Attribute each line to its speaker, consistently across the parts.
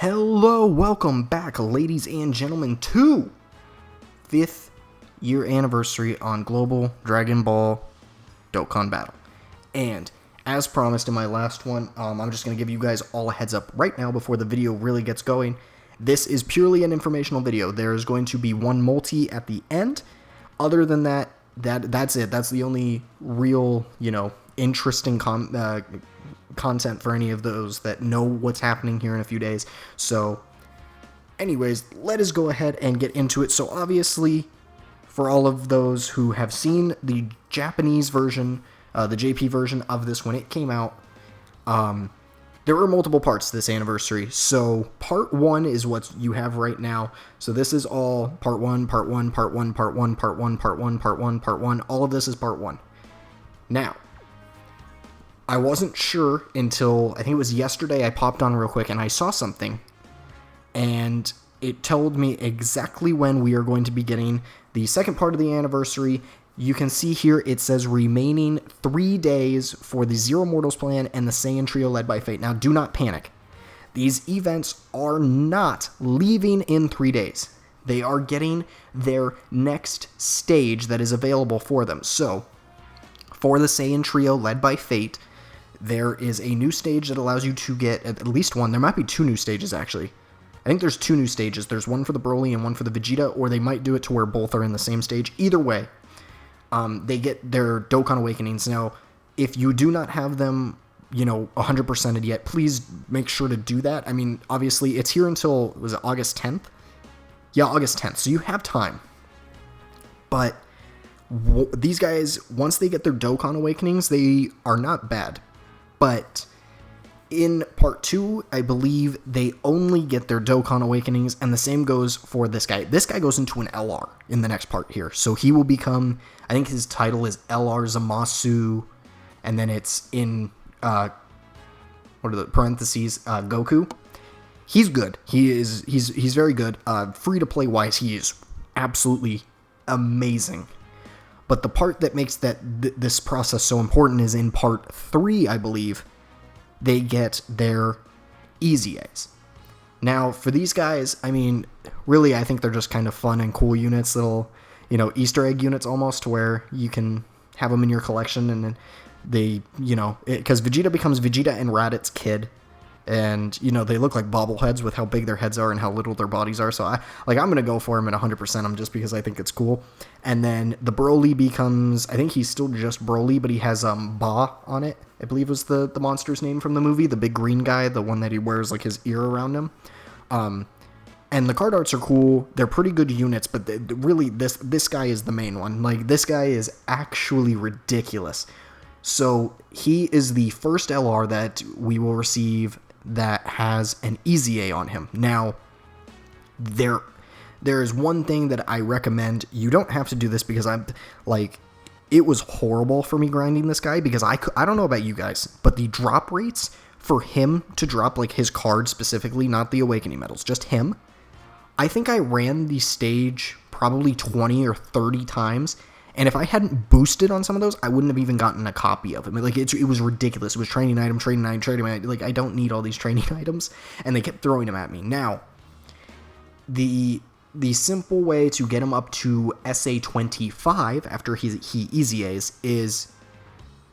Speaker 1: Hello, welcome back, ladies and gentlemen, to 5th year anniversary on Global Dragon Ball Dokkan Battle. And as promised in my last one, I'm just going to give you guys all a heads up right now before the video really gets going. This is purely an informational video. There is going to be one multi at the end. Other than that, that's it. That's the only real, interesting content for any of those that know what's happening here in a few days. So anyways, let us go ahead and get into it. So obviously, for all of those who have seen the Japanese version, the JP version of this when it came out, there were multiple parts to this anniversary. So part 1 is what you have right now. So this is all part 1, part 1, part 1, part 1, part 1, part 1, part 1, part 1. All of this is part 1. Now, I wasn't sure until, I think it was yesterday, I popped on real quick and I saw something. And it told me exactly when we are going to be getting the second part of the anniversary. You can see here it says remaining 3 days for the Zero Mortals plan and the Saiyan Trio led by Fate. Now, do not panic. These events are not leaving in 3 days. They are getting their next stage that is available for them. So, for the Saiyan Trio led by Fate, there is a new stage that allows you to get at least one. There might be 2 new stages, actually. I think there's 2 new stages. There's one for the Broly and one for the Vegeta, or they might do it to where both are in the same stage. Either way, they get their Dokkan Awakenings. Now, if you do not have them, 100%ed yet, please make sure to do that. I mean, obviously, it's here until, was it August 10th? Yeah, August 10th, so you have time. But these guys, once they get their Dokkan Awakenings, they are not bad. But in part 2, I believe they only get their Dokkan Awakenings, and the same goes for this guy. This guy goes into an LR in the next part here. So he will become, I think his title is LR Zamasu, and then it's in, what are the parentheses, Goku. He's good. He's very good. Free-to-play wise, he is absolutely amazing. But the part that makes this process so important is in part 3, I believe, they get their Easy A's. Now, for these guys, I mean, really, I think they're just kind of fun and cool units, little, Easter egg units almost, to where you can have them in your collection, and then they, because Vegeta becomes Vegeta and Raditz Kid, and, they look like bobbleheads with how big their heads are and how little their bodies are. So, I'm going to go for him at 100% them just because I think it's cool. And then the Broly becomes, I think he's still just Broly, but he has Ba on it. I believe was the monster's name from the movie. The big green guy, the one that he wears, like, his ear around him. And the card arts are cool. They're pretty good units, but really, this guy is the main one. Like, this guy is actually ridiculous. So, he is the first LR that we will receive that has an Easy A on him. Now, there is one thing that I recommend. You don't have to do this because it was horrible for me grinding this guy because I don't know about you guys, but the drop rates for him to drop, like, his card specifically, not the Awakening Medals, just him, I think I ran the stage probably 20 or 30 times. And if I hadn't boosted on some of those, I wouldn't have even gotten a copy of him. Like, it was ridiculous. It was training item. Like, I don't need all these training items. And they kept throwing them at me. Now, the simple way to get him up to SA25 after he Easy A's is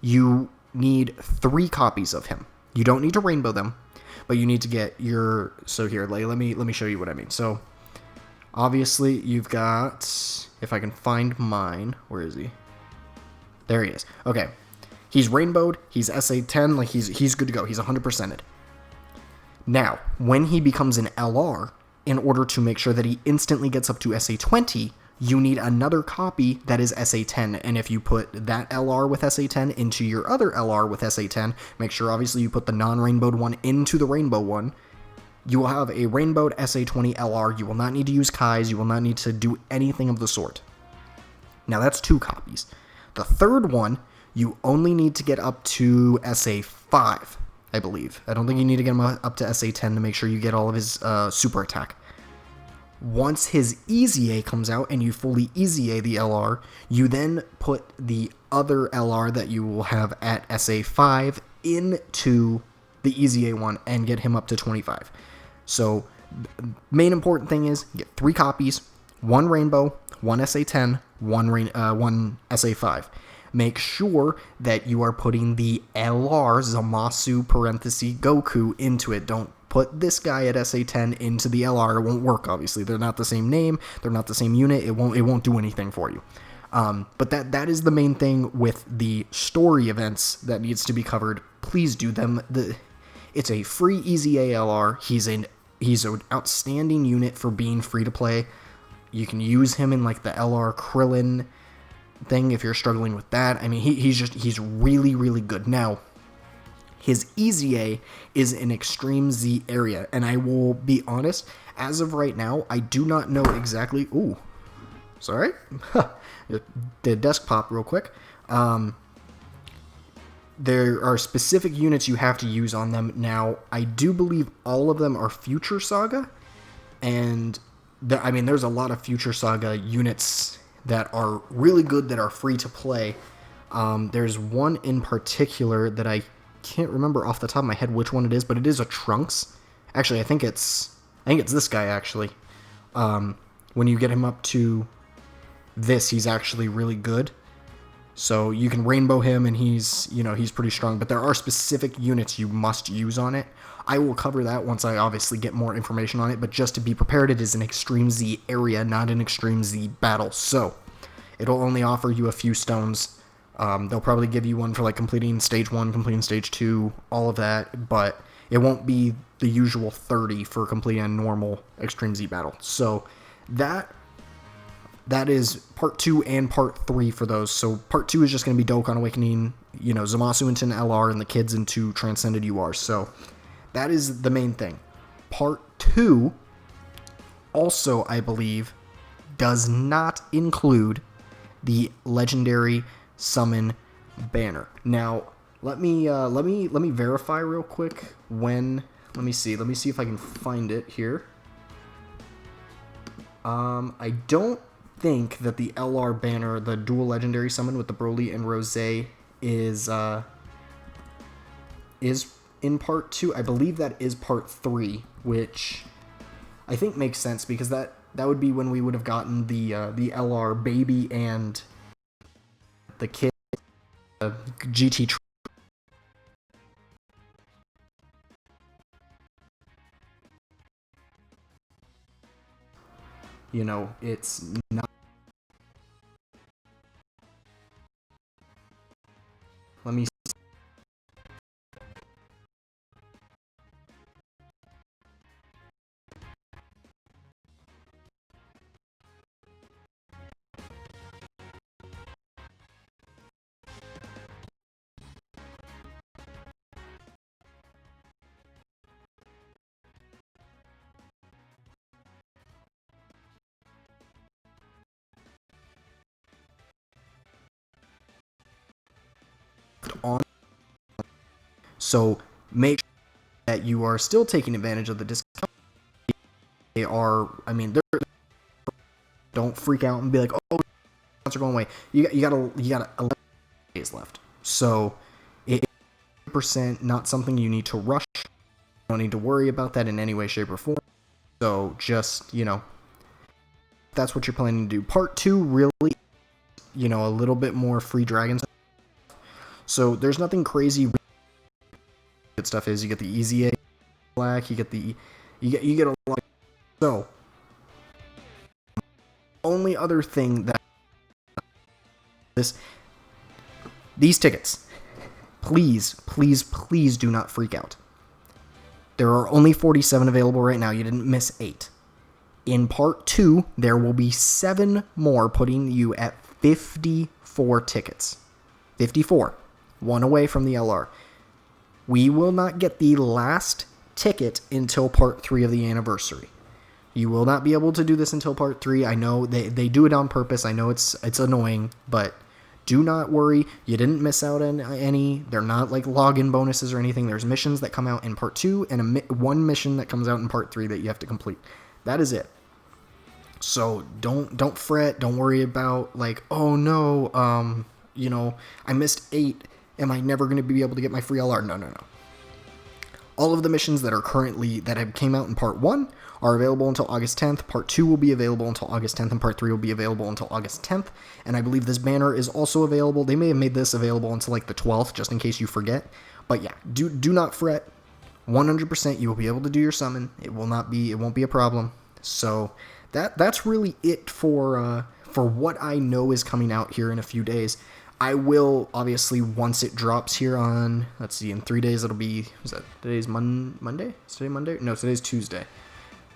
Speaker 1: you need 3 copies of him. You don't need to rainbow them, but you need to get your... So here, let me show you what I mean. So, obviously, you've got... If I can find mine, where is he? There he is. Okay, he's rainbowed. He's SA10. Like, he's good to go. He's 100%ed. Now, when he becomes an LR, in order to make sure that he instantly gets up to SA20, you need another copy that is SA10. And if you put that LR with SA10 into your other LR with SA10, make sure obviously you put the non-rainbowed one into the rainbow one. You will have a rainbowed SA20 LR. You will not need to use Kai's. You will not need to do anything of the sort. Now, that's 2 copies. The third one, you only need to get up to SA5, I believe. I don't think you need to get him up to SA10 to make sure you get all of his super attack. Once his Easy A comes out and you fully Easy A the LR, you then put the other LR that you will have at SA5 into the Easy A one and get him up to 25. So main important thing is get 3 copies, 1 rainbow, 1 SA10, one SA5. Make sure that you are putting the LR Zamasu parenthesis Goku into it. Don't put this guy at SA10 into the LR. It won't work, obviously. They're not the same name. They're not the same unit. It won't do anything for you. But that is the main thing with the story events that needs to be covered. Please do them. It's a free easy ALR. He's an outstanding unit for being free to play. You can use him in like the LR Krillin thing if you're struggling with that. I mean, he's really, really good. Now, his Easy A is an Extreme Z area, and I will be honest, as of right now, I do not know exactly. Ooh, sorry, the desk pop real quick. There are specific units you have to use on them. Now, I do believe all of them are Future Saga, and there's a lot of Future Saga units that are really good that are free to play. There's one in particular that I can't remember off the top of my head which one it is, but it is a Trunks. Actually, I think it's this guy actually. When you get him up to this, he's actually really good. So you can rainbow him, and he's pretty strong. But there are specific units you must use on it. I will cover that once I obviously get more information on it. But just to be prepared, it is an Extreme Z area, not an Extreme Z battle. So it'll only offer you a few stones. They'll probably give you one for like completing stage 1, completing stage 2, all of that. But it won't be the usual 30 for completing a normal Extreme Z battle. So that is part 2 and part 3 for those. So part 2 is just going to be Dokkan Awakening, Zamasu into an LR and the kids into Transcended UR. So that is the main thing. Part 2 also, I believe, does not include the legendary summon banner. Now, let me verify real quick when. Let me see if I can find it here. I don't think that the LR banner, the dual legendary summon with the Broly and Rose, is in part 2. I believe that is part 3, which I think makes sense because that would be when we would have gotten the LR baby and the kid GT. It's not. Let me. On. So make sure that you are still taking advantage of the discount. They are, don't freak out and be like, oh, are going away. You got 11 days left. So it is not something you need to rush. You don't need to worry about that in any way, shape, or form. So just, that's what you're planning to do. Part 2 really, a little bit more free dragons. So there's nothing crazy. Good stuff is you get the Easy A black, you get a lot. So only other thing that these tickets, please do not freak out. There are only 47 available right now. You didn't miss 8. In part 2, there will be 7 more, putting you at 54 tickets. 54. One away from the LR. We will not get the last ticket until part 3 of the anniversary. You will not be able to do this until part 3. I know they do it on purpose. I know it's annoying, but do not worry. You didn't miss out on any. They're not like login bonuses or anything. There's missions that come out in part 2 and one mission that comes out in part 3 that you have to complete. That is it. So don't fret. Don't worry about like, oh no, I missed 8. Am I never going to be able to get my free LR? No. All of the missions that are currently, that have came out in Part 1 are available until August 10th. Part 2 will be available until August 10th, and Part 3 will be available until August 10th. And I believe this banner is also available. They may have made this available until like the 12th, just in case you forget. But yeah, do not fret. 100% you will be able to do your summon. It won't be a problem. So that's really it for what I know is coming out here in a few days. I will, obviously, once it drops here on, let's see, in 3 days it'll be, today's Monday? Is today Monday? No, today's Tuesday.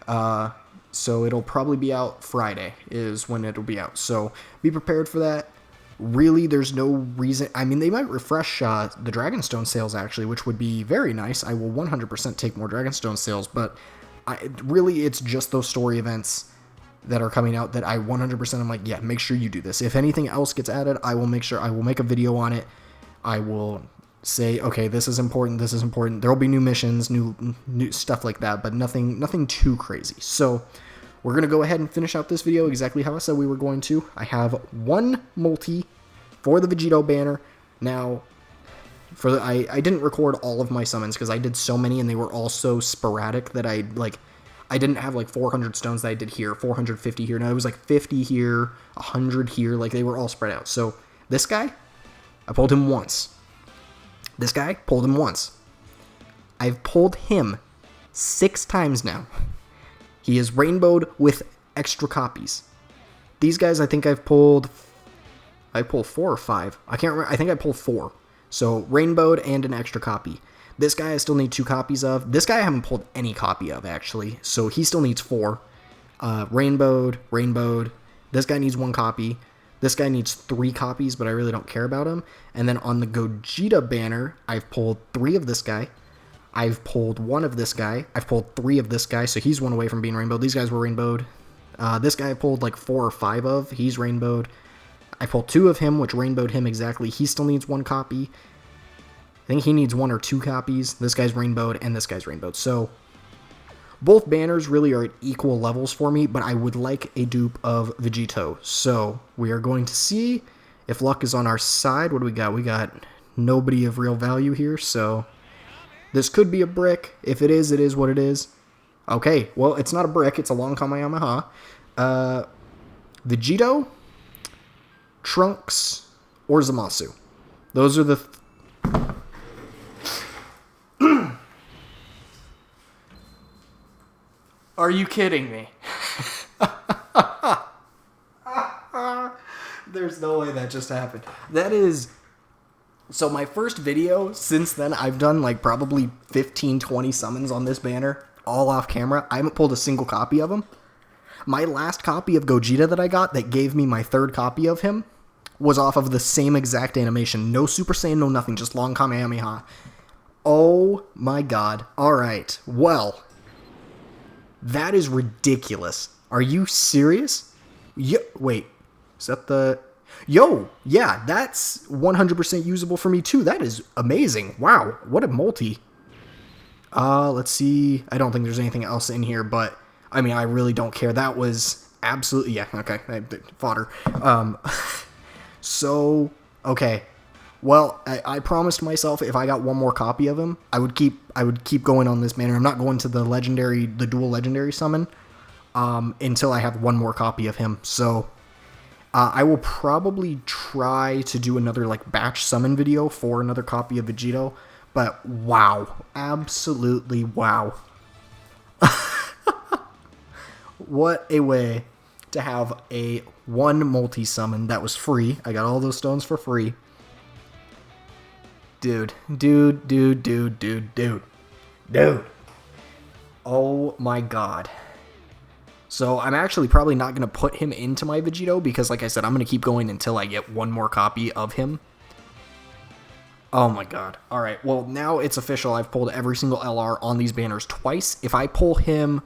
Speaker 1: So it'll probably be out Friday is when it'll be out. So be prepared for that. Really, there's no reason. I mean, they might refresh the Dragonstone sales, actually, which would be very nice. I will 100% take more Dragonstone sales, but really, it's just those story events that are coming out that I 100% am like, yeah, make sure you do this. If anything else gets added, I will make sure, I will make a video on it. I will say, okay, this is important, this is important. There will be new missions, new stuff like that, but nothing too crazy. So we're going to go ahead and finish out this video exactly how I said we were going to. I have one multi for the Vegito banner. Now, I didn't record all of my summons because I did so many and they were all so sporadic that I didn't have like 400 stones that I did here, 450 here. No, it was like 50 here, 100 here. Like, they were all spread out. So this guy, I pulled him once. This guy, pulled him once. I've pulled him 6 times now. He is rainbowed with extra copies. These guys, I think I pulled 4 or 5. I can't remember. I think I pulled 4. So rainbowed and an extra copy. This guy I still need 2 copies of. This guy I haven't pulled any copy of, actually. So he still needs 4. Rainbowed. This guy needs 1 copy. This guy needs 3 copies, but I really don't care about him. And then on the Gogeta banner, I've pulled 3 of this guy. I've pulled 1 of this guy. I've pulled 3 of this guy, so he's 1 away from being rainbowed. These guys were rainbowed. This guy I pulled like 4 or 5 of. He's rainbowed. I pulled 2 of him, which rainbowed him exactly. He still needs 1 copy. I think he needs 1 or 2 copies. This guy's rainbowed, and this guy's rainbowed. So, both banners really are at equal levels for me, but I would like a dupe of Vegito. So, we are going to see if luck is on our side. What do we got? We got nobody of real value here, so this could be a brick. If it is what it is. Okay, well, it's not a brick. It's a long Kamehameha. Vegito, Trunks, or Zamasu. Those are the... Are you kidding me? There's no way that just happened. That is... So my first video, since then, I've done like probably 15, 20 summons on this banner, all off camera. I haven't pulled a single copy of him. My last copy of Gogeta that I got that gave me my 3rd copy of him was off of the same exact animation. No Super Saiyan, no nothing, just long Kamehameha. Oh my god. Alright, well... That is ridiculous. Are you serious? Wait. Is that the... Yo, yeah, that's 100% usable for me too. That is amazing. Wow, what a multi. Let's see. I don't think there's anything else in here, but... I mean, I really don't care. That was absolutely... Yeah, okay. Fodder. So, okay. Well, I promised myself if I got 1 more copy of him, I would keep going on this banner. I'm not going to the dual legendary summon until I have 1 more copy of him. So I will probably try to do another like batch summon video for another copy of Vegito. But wow, absolutely wow. What a way to have a 1 multi-summon that was free. I got all those stones for free. Dude. Oh my god. So I'm actually probably not going to put him into my Vegito because, like I said, I'm going to keep going until I get 1 more copy of him. Oh my god. Alright, well, now it's official. I've pulled every single LR on these banners twice. If I pull him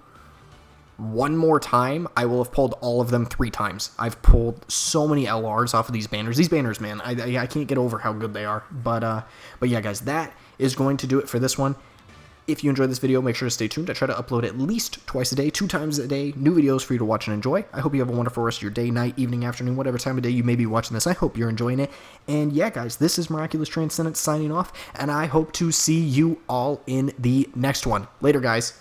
Speaker 1: 1 more time, I will have pulled all of them 3 times. I've pulled so many LRs off of these banners. These banners, man, I can't get over how good they are. But yeah, guys, that is going to do it for this one. If you enjoyed this video, make sure to stay tuned. I try to upload at least twice a day, 2 times a day, new videos for you to watch and enjoy. I hope you have a wonderful rest of your day, night, evening, afternoon, whatever time of day you may be watching this. I hope you're enjoying it. And yeah, guys, this is Miraculous Transcendence signing off, and I hope to see you all in the next one. Later, guys.